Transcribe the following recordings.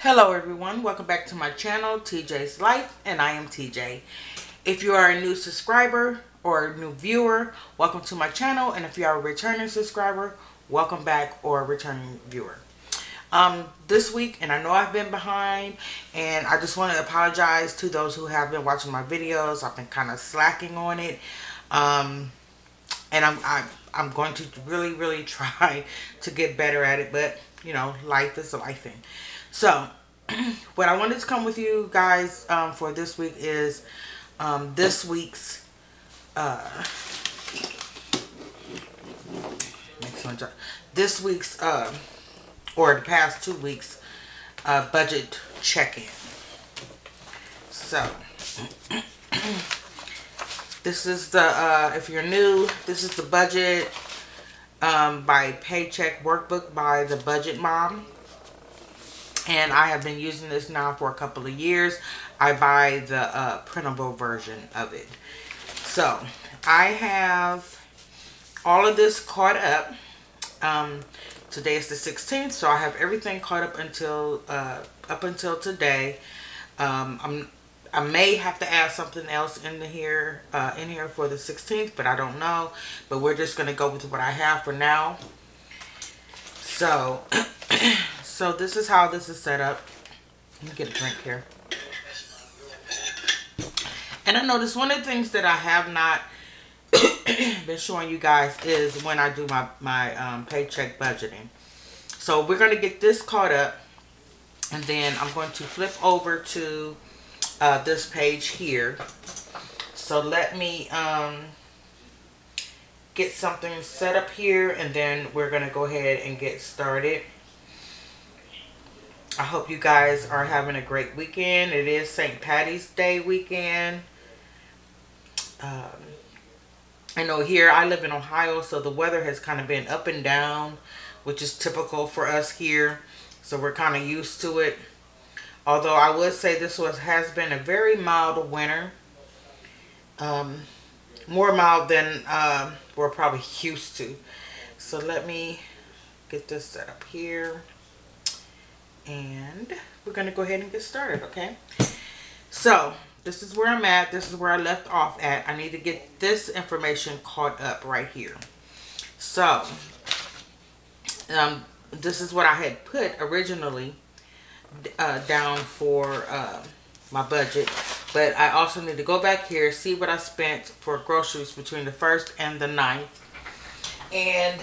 Hello everyone, welcome back to my channel, TJ's Life, and I am TJ. If you are a new subscriber or a new viewer, welcome to my channel, and if you are a returning subscriber, welcome back or a returning viewer. This week, and I know I've been behind, and I just want to apologize to those who have been watching my videos. I've been kind of slacking on it, and I'm going to really try to get better at it, but you know, life is a life thing. So, what I wanted to come with you guys for this week is this week's or the past 2 weeks budget check-in. So, this is the if you're new, this is the budget by Paycheck workbook by the Budget Mom. And I have been using this now for a couple of years. I buy the printable version of it. So I have all of this caught up. Today is the 16th, so I have everything caught up until today. I may have to add something else in here for the 16th, but I don't know. But we're just gonna go with what I have for now. So. So this is how this is set up. Let me get a drink here. And I noticed one of the things that I have not been showing you guys is when I do my paycheck budgeting. So we're going to get this caught up, and then I'm going to flip over to this page here. So let me get something set up here, and then we're going to go ahead and get started. I hope you guys are having a great weekend. It is St. Patty's Day weekend. I know here, I live in Ohio, so the weather has kind of been up and down, which is typical for us here. So we're kind of used to it. Although I would say this has been a very mild winter. More mild than we're probably used to. So let me get this set up here. And we're going to go ahead and get started, okay? So, this is where I'm at. This is where I left off at. I need to get this information caught up right here. So, this is what I had put originally down for my budget. But I also need to go back here, see what I spent for groceries between the 1st and the 9th. And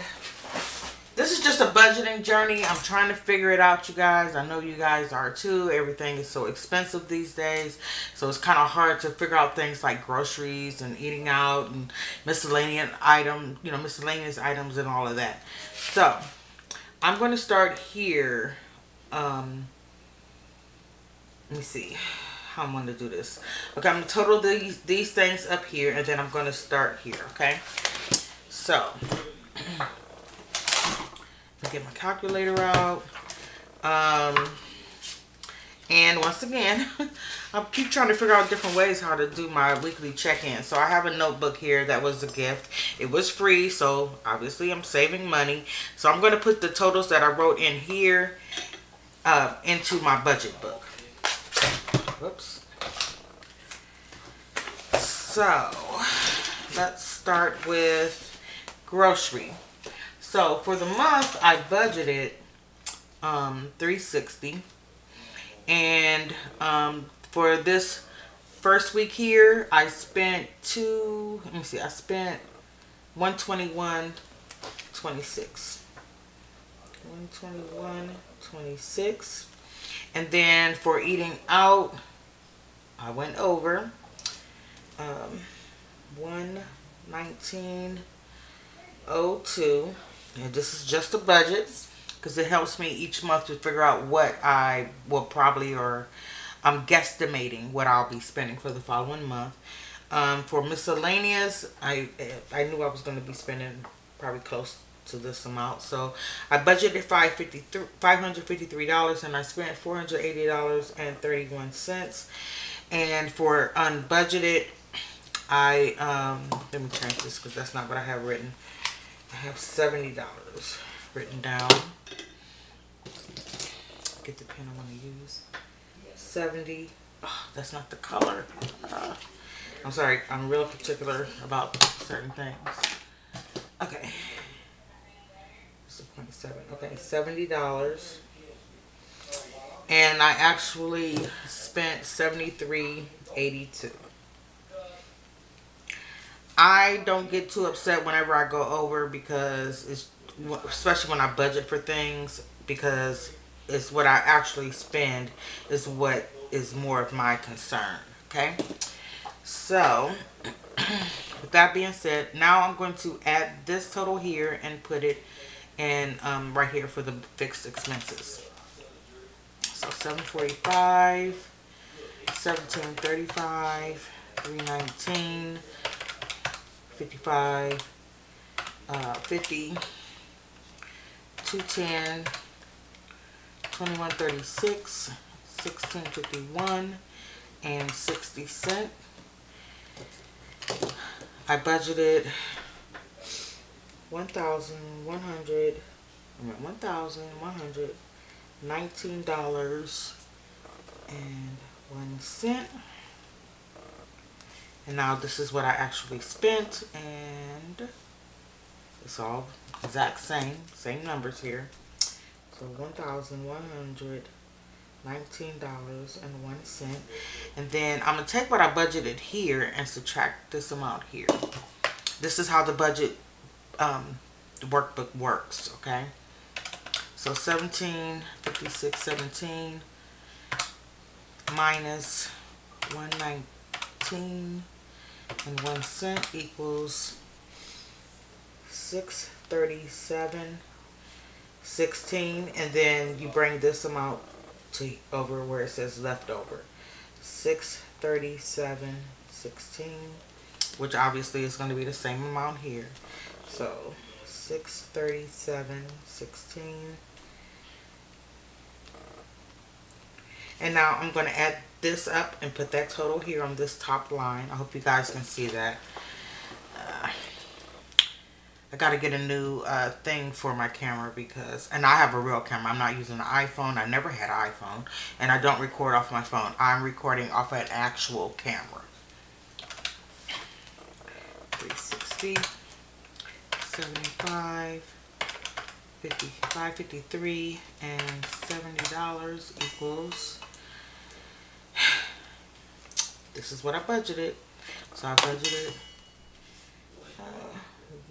this is just a budgeting journey. I'm trying to figure it out, you guys. I know you guys are too. Everything is so expensive these days. So it's kind of hard to figure out things like groceries and eating out and miscellaneous items and all of that. So I'm going to start here. Let me see how I'm going to do this. Okay, I'm going to total these things up here, and then I'm going to start here, okay? So get my calculator out. And once again, I keep trying to figure out different ways how to do my weekly check-in. So I have a notebook here that was a gift. It was free, so obviously I'm saving money. So I'm going to put the totals that I wrote in here into my budget book. Whoops. So let's start with grocery. So for the month, I budgeted $360, and for this first week here, I spent I spent $121.26. $121.26, and then for eating out, I went over $119.02. And this is just a budget because it helps me each month to figure out what I will probably, or I'm guesstimating what I'll be spending for the following month. For miscellaneous, I knew I was going to be spending probably close to this amount. So I budgeted $553 and I spent $480.31. And for unbudgeted, let me change this because that's not what I have written. I have $70 written down. Get the pen I want to use. 70. Oh, that's not the color. I'm sorry. I'm real particular about certain things. Okay. It's a 0.7. Okay, $70. And I actually spent $73.82. I don't get too upset whenever I go over, because it's, especially when I budget for things, because it's what I actually spend is what is more of my concern. Okay, so with that being said, now I'm going to add this total here and put it in right here for the fixed expenses. So $745, $1735, $319, $55, $50, $210, $21.36, $16.51, and 60 cents. I budgeted $1,119.01. And now this is what I actually spent, and it's all exact same numbers here. So $1,119.01. And then I'm gonna take what I budgeted here and subtract this amount here. This is how the budget workbook works, okay? So 1756.17 minus 119.01 equals 637.16, and then you bring this amount to over where it says leftover. 637.16, which obviously is going to be the same amount here. So 637.16. And now I'm going to add this up and put that total here on this top line. I hope you guys can see that. I got to get a new thing for my camera, because, and I have a real camera. I'm not using an iPhone. I never had an iPhone. And I don't record off my phone. I'm recording off an actual camera. 360, 75, 55, 53, and $70 equals, this is what I budgeted. So I budgeted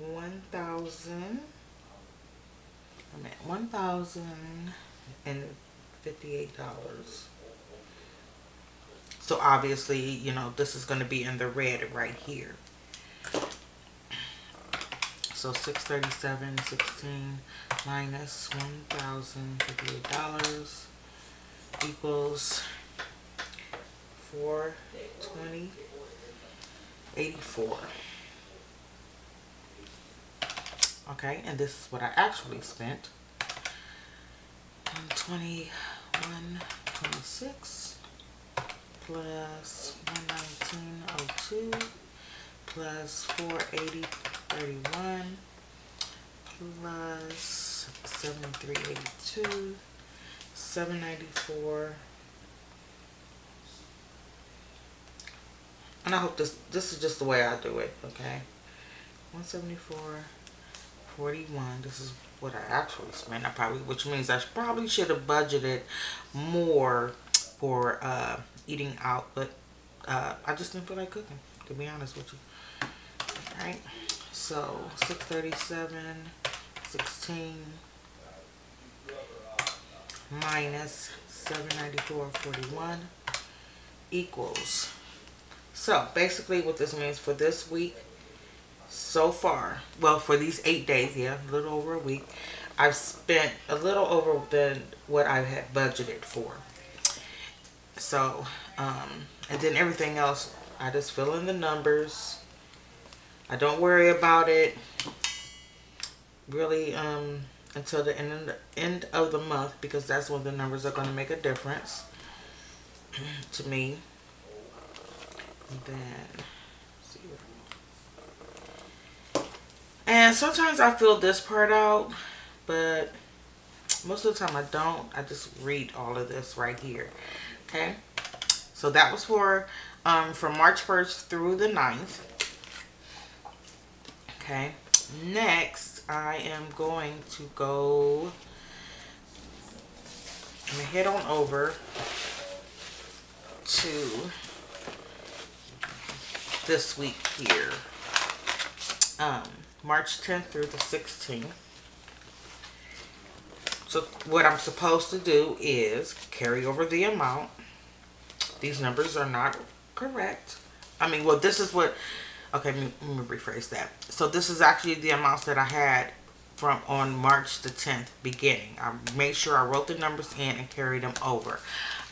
$1,058. So obviously, you know, this is going to be in the red right here. So $637.16 minus $1,058 equals $420.84. Okay, and this is what I actually spent. $121.26 plus $119.02 plus $480.31 plus $73.82, $794. And I hope this is just the way I do it, okay? $174.41. This is what I actually spent. Which means I probably should have budgeted more for eating out, but I just didn't feel like cooking, to be honest with you. All right, so 637.16 minus 794.41 equals. So basically, what this means for this week so far, well, for these 8 days, yeah, a little over a week, I've spent a little over than what I had budgeted for. So, and then everything else, I just fill in the numbers. I don't worry about it really until the end of the month, because that's when the numbers are going to make a difference to me. And then, and sometimes I fill this part out, but Most of the time I don't. I just read all of this right here. Okay. So that was for from March 1st through the 9th. Okay. Next, I am going to go. I'm going to head on over to this week here. March 10th through the 16th. So what I'm supposed to do is carry over the amount. These numbers are not correct. I mean, well, this is what, okay, let me rephrase that. So this is actually the amounts that I had from on March the 10th beginning. I made sure I wrote the numbers in and carried them over.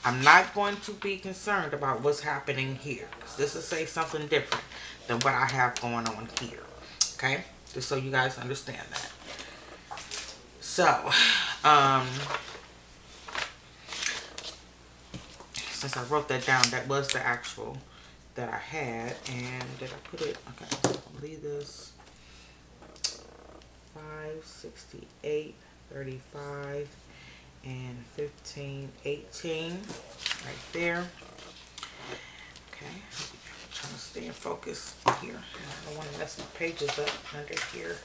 I'm not going to be concerned about what's happening here, because this will say something different than what I have going on here. Okay? Just so you guys understand that. So, since I wrote that down, that was the actual that I had. And did I put it? Okay, I'll leave this. 568, 35, and 15, 18 right there. Okay, I'm trying to stay in focus here. I don't want to mess my pages up under here.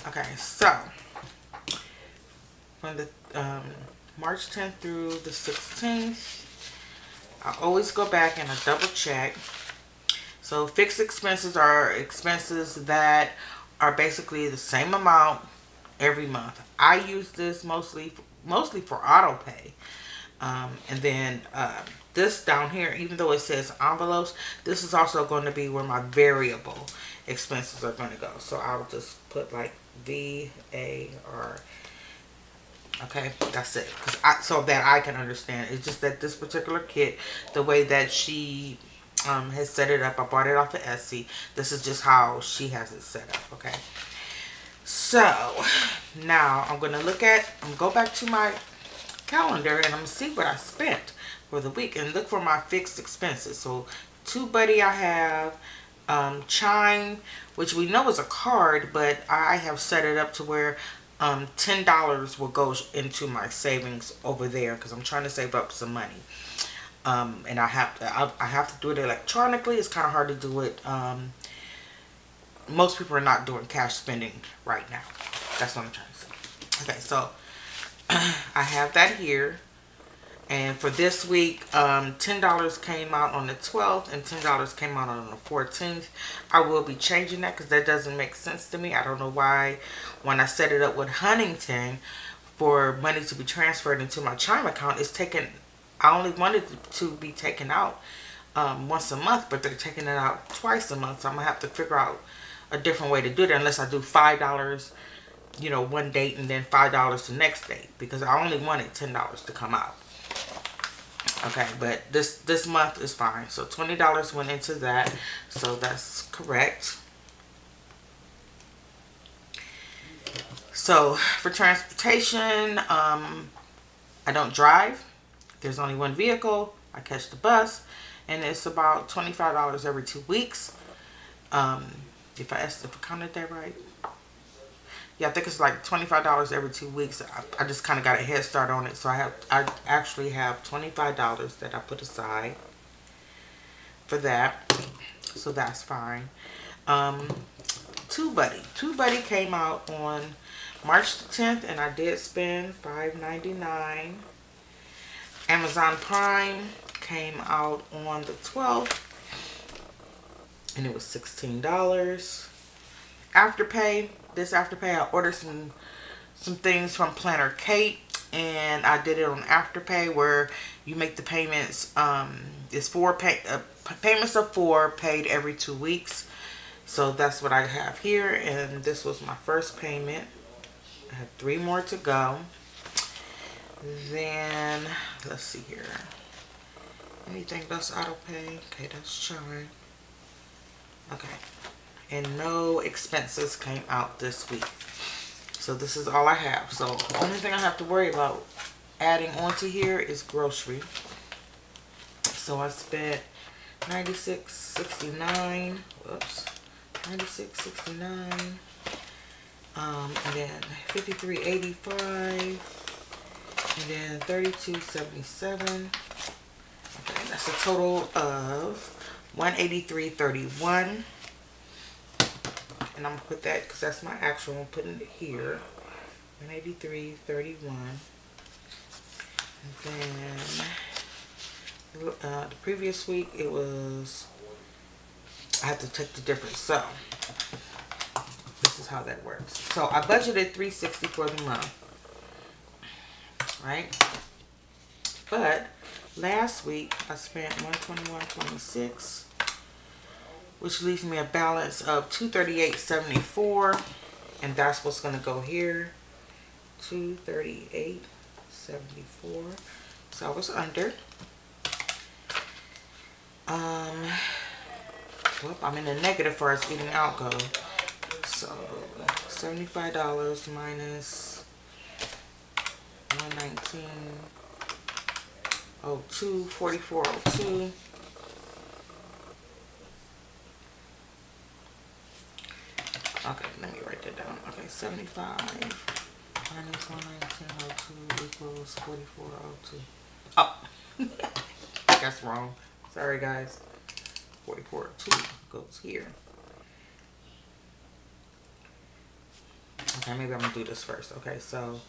Okay, so from the March 10th through the 16th, I always go back and I double check. So fixed expenses are expenses that are basically the same amount every month. I use this mostly for auto pay. And then this down here, even though it says envelopes, this is also going to be where my variable expenses are going to go. So I'll just put like VAR. Okay, that's it. So that I can understand. It's just that this particular kit, the way that she has set it up, I bought it off of Etsy. This is just how she has it set up. Okay. So now I'm going to go back to my calendar and I'm going to see what I spent for the week and look for my fixed expenses. So TubeBuddy I have, Chime, which we know is a card, but I have set it up to where $10 will go into my savings over there because I'm trying to save up some money. And I have to do it electronically. It's kind of hard to do it. Most people are not doing cash spending right now. That's what I'm trying to say. Okay, so I have that here. And for this week, $10 came out on the 12th and $10 came out on the 14th. I will be changing that because that doesn't make sense to me. I don't know why when I set it up with Huntington for money to be transferred into my Chime account, it's taken, I only wanted it to be taken out once a month, but they're taking it out twice a month. So I'm going to have to figure out a different way to do it unless I do $5, you know, one date and then $5 the next date because I only wanted $10 to come out. Okay, but this month is fine. So $20 went into that. So that's correct. So for transportation, I don't drive. There's only one vehicle. I catch the bus. And it's about $25 every 2 weeks. If I counted that right. Yeah, I think it's like $25 every 2 weeks. I just kind of got a head start on it. So I actually have $25 that I put aside for that. So that's fine. TubeBuddy came out on March the 10th and I did spend $5.99. Amazon Prime came out on the 12th and it was $16. Afterpay. This Afterpay, I ordered some things from Planner Kate, and I did it on Afterpay where you make the payments. It's payments of 4 paid every 2 weeks. So that's what I have here, and this was my first payment. I have 3 more to go. Then let's see here. Anything that's auto pay? Okay, that's Chime. Okay. And no expenses came out this week. So this is all I have. So the only thing I have to worry about adding onto here is grocery. So I spent $96.69. Whoops. $96.69. And then 53.85, and then 32.77. Okay, that's a total of 183.31. And I'm gonna put that because that's my actual. I'm putting it here. 183.31. And then the previous week it was. I have to take the difference. So this is how that works. So I budgeted $360 for the month, right? But last week I spent $121.26, which leaves me a balance of $238.74, and that's what's going to go here. $238.74. So I was under. Well, I'm in the negative for as eating out goes. So $75 minus 119.02, 44.02. Okay, let me write that down. Okay, 75 minus 119.02 equals 44.02. Oh, that's wrong. Sorry, guys. 44.02 goes here. Okay, maybe I'm gonna do this first. Okay, so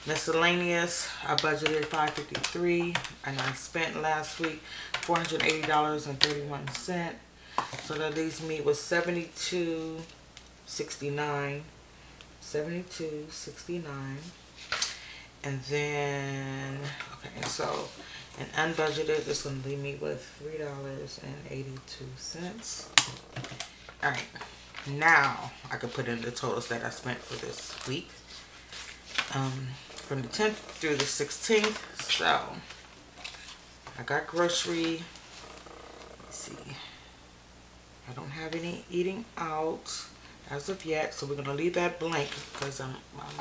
miscellaneous, I budgeted $553, and I spent last week $480.31. So that leaves me with $72.69. $72.69. And then, okay, so and unbudgeted is going to leave me with $3.82. All right, now I can put in the totals that I spent for this week, from the 10th through the 16th. So I got grocery. Let's see, I don't have any eating out as of yet, so we're going to leave that blank because I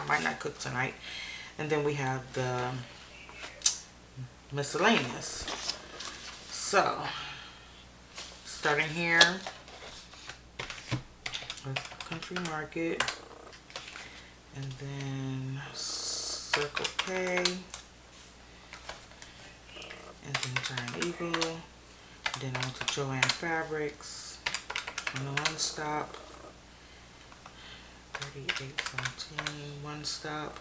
might not cook tonight. And then we have the miscellaneous. So starting here with Country Market, and then Circle K, and then Giant Eagle, and then on to Joann Fabrics, and One Stop, 38.17, One Stop,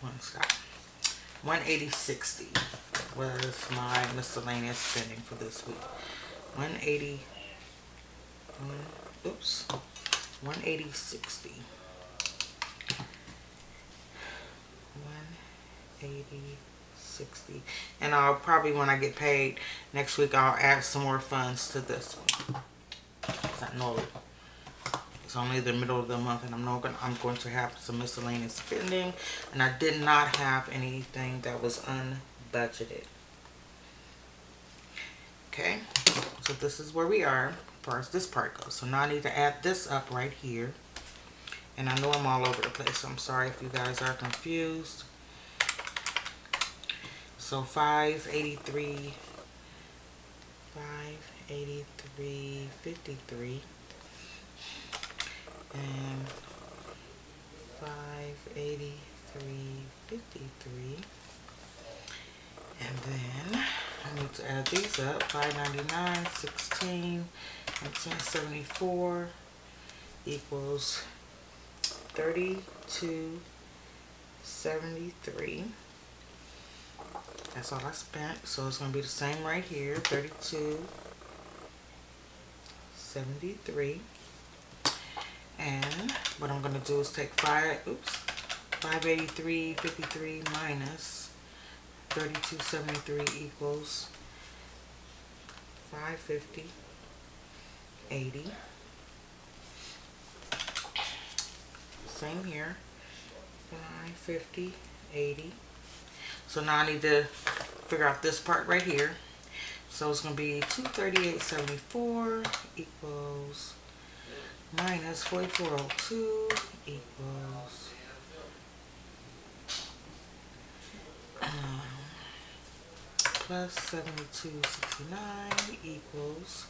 One Stop. 180.60 was my miscellaneous spending for this week. 180. Oops. 180.60. 180.60. And I'll probably, when I get paid next week, I'll add some more funds to this one. I know it's only the middle of the month, and I'm going to have some miscellaneous spending, and I did not have anything that was unbudgeted. Okay, so this is where we are as far as this part goes. So now I need to add this up right here, and I know I'm all over the place, so I'm sorry if you guys are confused. So 583.53 and 583.53, and then I need to add these up. 599.16 and 1074 equals 32.73. That's all I spent, so it's going to be the same right here, 32.73. And what I'm going to do is take 583.53 minus 32.73 equals 550.80. Same here, 550.80. So now I need to figure out this part right here. So it's going to be 238.74 equals minus 44.02 equals plus 72.69 equals,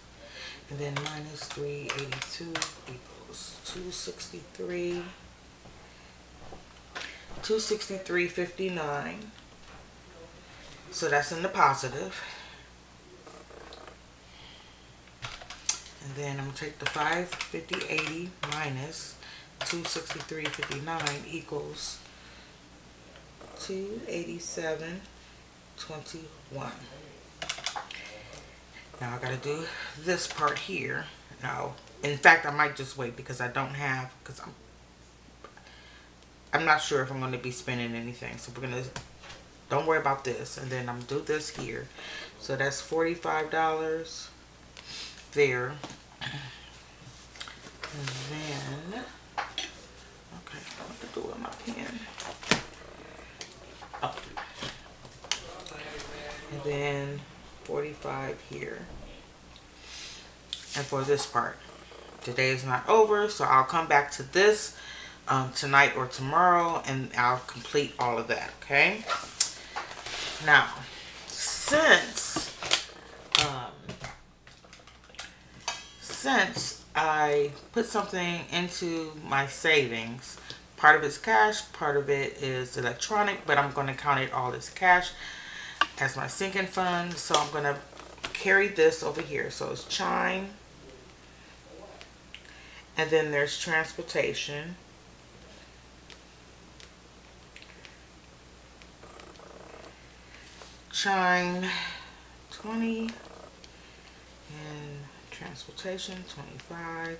and then minus 382 equals equals 263.59. So that's in the positive. And then I'm going to take the 550.80 minus 263.59 equals 287.21. Now I got to do this part here. Now, in fact, I might just wait because I don't have, because I'm not sure if I'm going to be spending anything. So we're going to, don't worry about this. And then I'm going to do this here. So that's $45 there. And then, okay, what to do with my pen? Oh. And then 45 here. And for this part, today is not over, so I'll come back to this tonight or tomorrow, and I'll complete all of that. Okay. Now, since I put something into my savings, part of it's cash, part of it is electronic, but I'm going to count it all as cash as my sinking fund. So I'm going to carry this over here. So it's chime, and then there's transportation, chime 20, and transportation 25,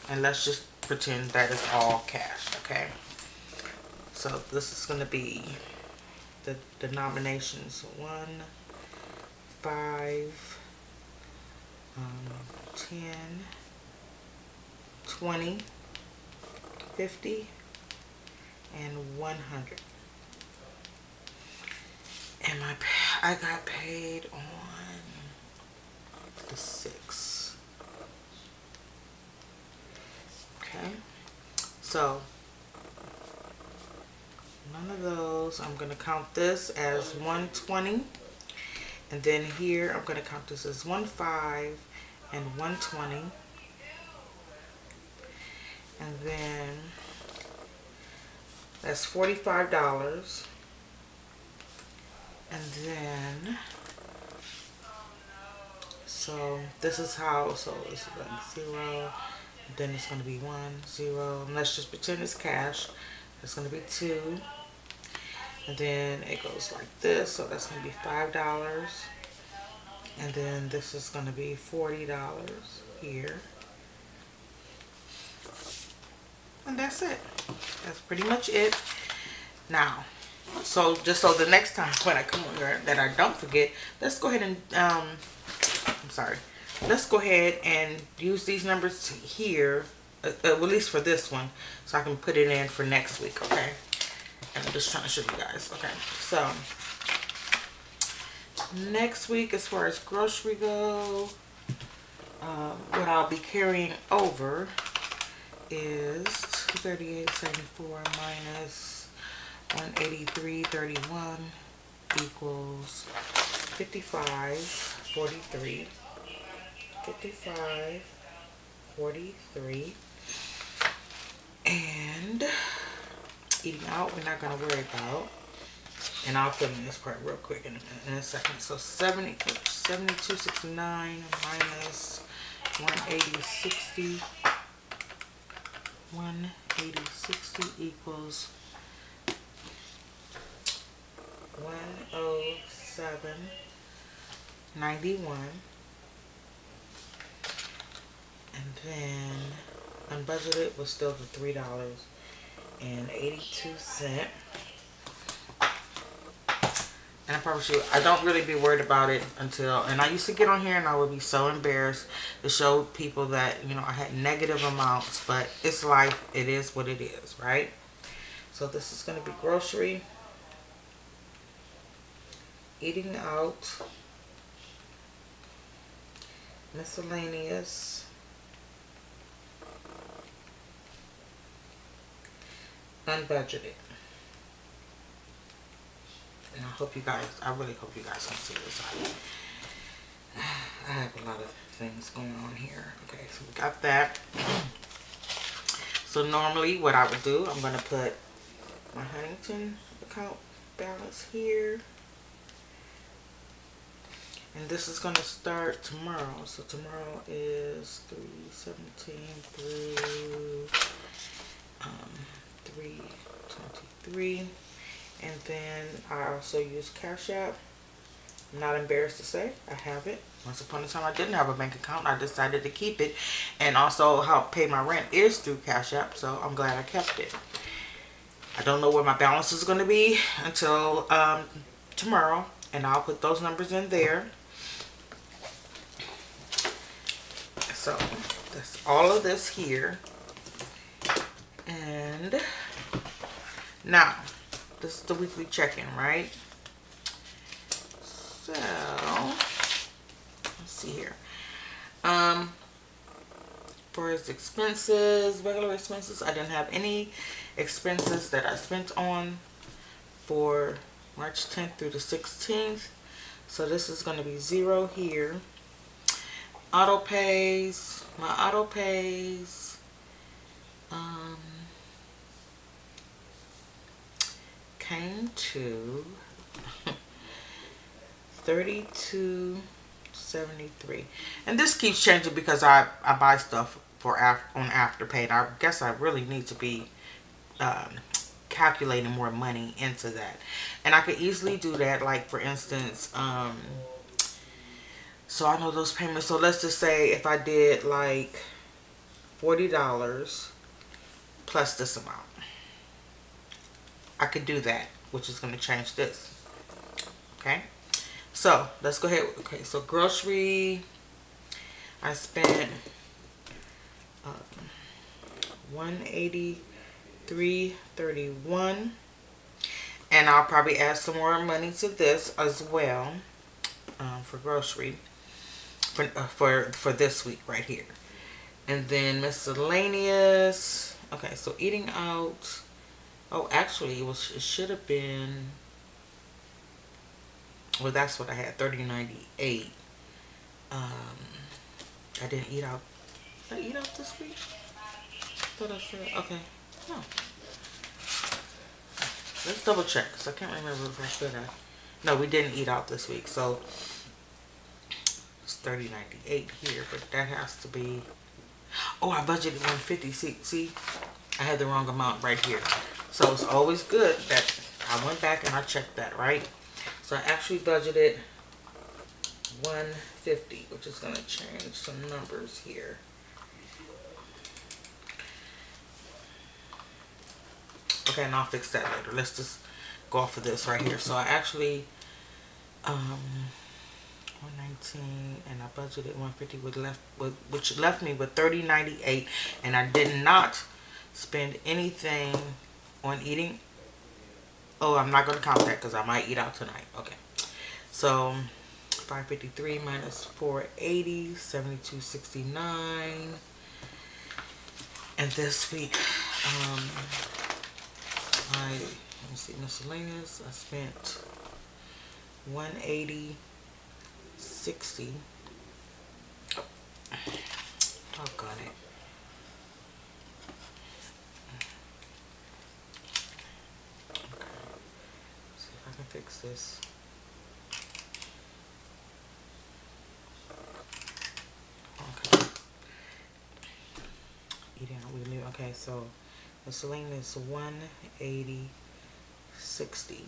and let's just pretend that it's all cash. Okay, so this is going to be the denominations 1, 5, 10, 20, 50, and 100. And I got paid on the 6th. Okay, so none of those. I'm going to count this as 120, and then here I'm going to count this as 15 and 120, and then that's $45. And then, so this is how, so this is like 0, then it's going to be 1, 0, and let's just pretend it's cash. It's going to be 2, and then it goes like this, so that's going to be $5, and then this is going to be $40 here, and that's it. That's pretty much it. Now, so just so the next time when I come on here that I don't forget, let's go ahead and let's go ahead and use these numbers here, at least for this one, so I can put it in for next week. Okay, and I'm just trying to show you guys. Okay, so next week, as far as grocery go, what I'll be carrying over is 238.74 minus 183.31 equals 55.43. 55.43. And eating out, we're not going to worry about. And I'll fill in this part real quick in a second. So 72.69 minus 180.60. 180.60 equals 107.91. And then unbudgeted was still the $3.82. And I promise you, I don't really be worried about it until, and I used to get on here and I would be so embarrassed to show people that, you know, I had negative amounts, but it's life. It is what it is, right? So this is going to be grocery, eating out, miscellaneous, unbudgeted. And I hope you guys, I really hope you guys can see this. I have a lot of things going on here. Okay, so we got that. So normally what I would do, I'm going to put my Huntington account balance here. And this is going to start tomorrow. So tomorrow is 3/17 through 3/23. And then I also use Cash App. I'm not embarrassed to say I have it. Once upon a time I didn't have a bank account. I decided to keep it. And also help pay my rent is through Cash App. So I'm glad I kept it. I don't know where my balance is going to be until tomorrow. And I'll put those numbers in there. So that's all of this here. And now this is the weekly check-in, right? So let's see here. For his expenses, regular expenses, I didn't have any expenses that I spent on for March 10th through the 16th. So this is going to be 0 here. Auto pays, my auto pays, came to $32.73, and this keeps changing because I buy stuff for on Afterpay, and I guess I really need to be calculating more money into that, and I could easily do that. Like for instance, so I know those payments. So let's just say if I did like $40 plus this amount, I could do that, which is going to change this. Okay, so let's go ahead. Okay, so grocery, I spent $183.31, and I'll probably add some more money to this as well for grocery for this week right here. And then miscellaneous. Okay, so eating out. Oh, actually, it should have been. Well, that's what I had, $30.98. I didn't eat out. Did I eat out this week? I thought I said, okay. No. Let's double check, because I can't remember if I said that. No, we didn't eat out this week, so it's $30.98 here, but that has to be. Oh, I budgeted $150. See, I had the wrong amount right here. So it's always good that I went back and I checked that, right? So I actually budgeted $150, which is going to change some numbers here. Okay, and I'll fix that later. Let's just go off of this right here. So I actually 119, and I budgeted 150, which left me with $30.98, and I did not spend anything on eating. Oh, I'm not going to count that because I might eat out tonight. Okay, so 553 minus 480, 72.69. And this week, let me see, miscellaneous, I spent $180.60. Oh, got it. Fix this. Okay. Eating out with new. Okay, so miscellaneous $180.60,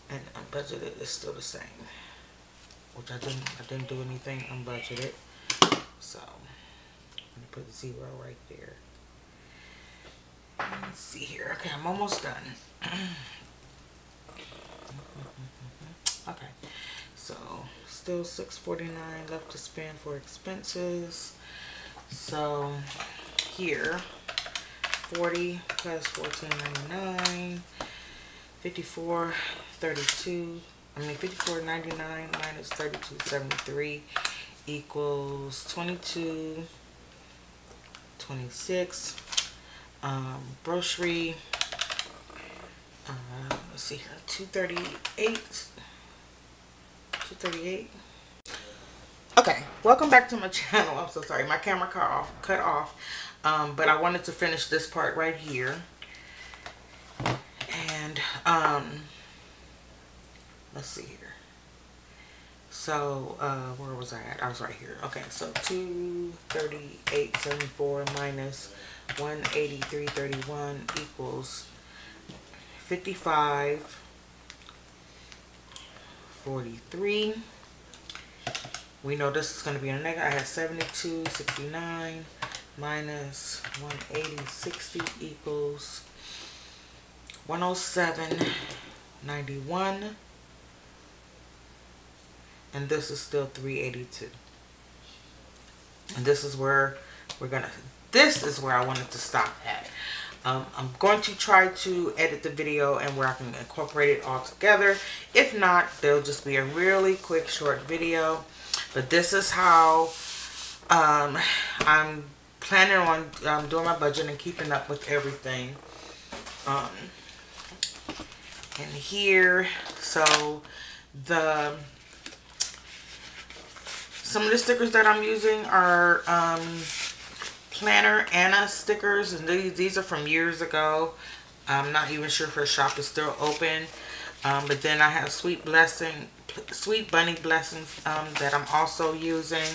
and unbudgeted is still the same, which I didn't do anything unbudgeted. So I'm gonna put 0 right there. Let's see here. Okay, I'm almost done. Okay, so still $649 left to spend for expenses. So here, 40 plus $14.99, 54.32. I mean 54.99 minus 32.73 equals 22.26. Grocery. Let's see here, 238. Okay, welcome back to my channel. I'm so sorry, my camera cut off. But I wanted to finish this part right here. And let's see here. So where was I at? I was right here. Okay, so 238.74 minus 183.31 equals 55.43. We know this is going to be a negative. I had 72.69 minus 180.60 equals 107.91. And this is still 382. And this is where this is where I wanted to stop at. I'm going to try to edit the video and where I can incorporate it all together. If not, there'll just be a really quick short video. But this is how I'm planning on doing my budget and keeping up with everything. And here, so some of the stickers that I'm using are Planner Anna stickers, and these are from years ago. I'm not even sure if her shop is still open. But then I have Sweet Bunny Blessings that I'm also using.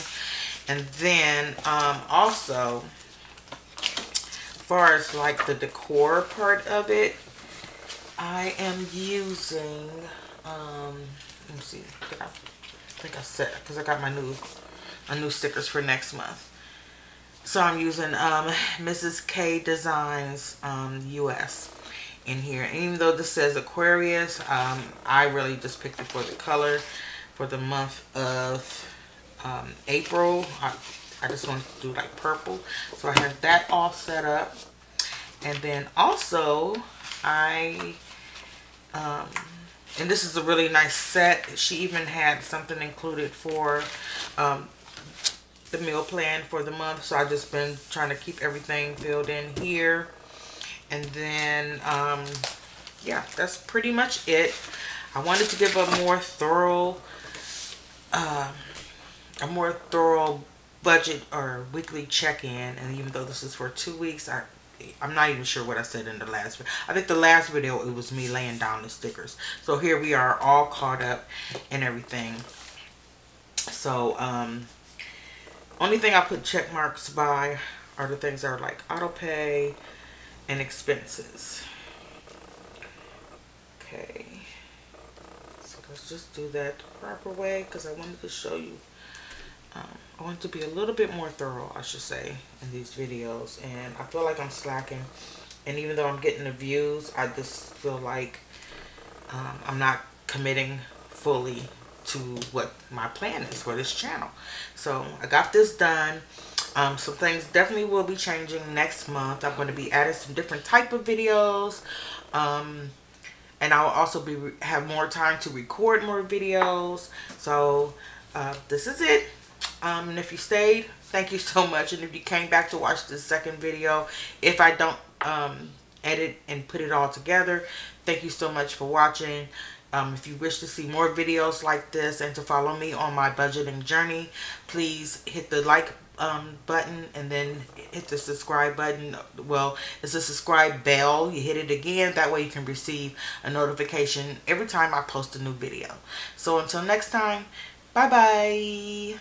And then also, as far as like the decor part of it, I am using let me see, I think I said, because I got my new stickers for next month. So I'm using Mrs. K Designs US in here. And even though this says Aquarius, I really just picked it for the color for the month of April. I just wanted to do like purple. So I have that all set up. And then also and this is a really nice set. She even had something included for the meal plan for the month. So I've just been trying to keep everything filled in here. And then, yeah, that's pretty much it. I wanted to give a more thorough budget or weekly check-in. And even though this is for 2 weeks, I'm not even sure what I said in the last video. I think the last video, it was me laying down the stickers. So here we are, all caught up and everything. So, only thing I put check marks by are the things that are like auto pay and expenses. Okay. So let's just do that the proper way, because I wanted to show you. I want to be a little bit more thorough, I should say, in these videos. And I feel like I'm slacking. And even though I'm getting the views, I just feel like I'm not committing fully to what my plan is for this channel. So I got this done. Some things definitely will be changing next month. I'm going to be adding some different type of videos. And I'll also have more time to record more videos. So this is it. And if you stayed, thank you so much. And if you came back to watch the second video, if I don't edit and put it all together, thank you so much for watching. If you wish to see more videos like this and to follow me on my budgeting journey, please hit the like button and then hit the subscribe button. Well, it's a subscribe bell. You hit it again. That way you can receive a notification every time I post a new video. So until next time, bye-bye.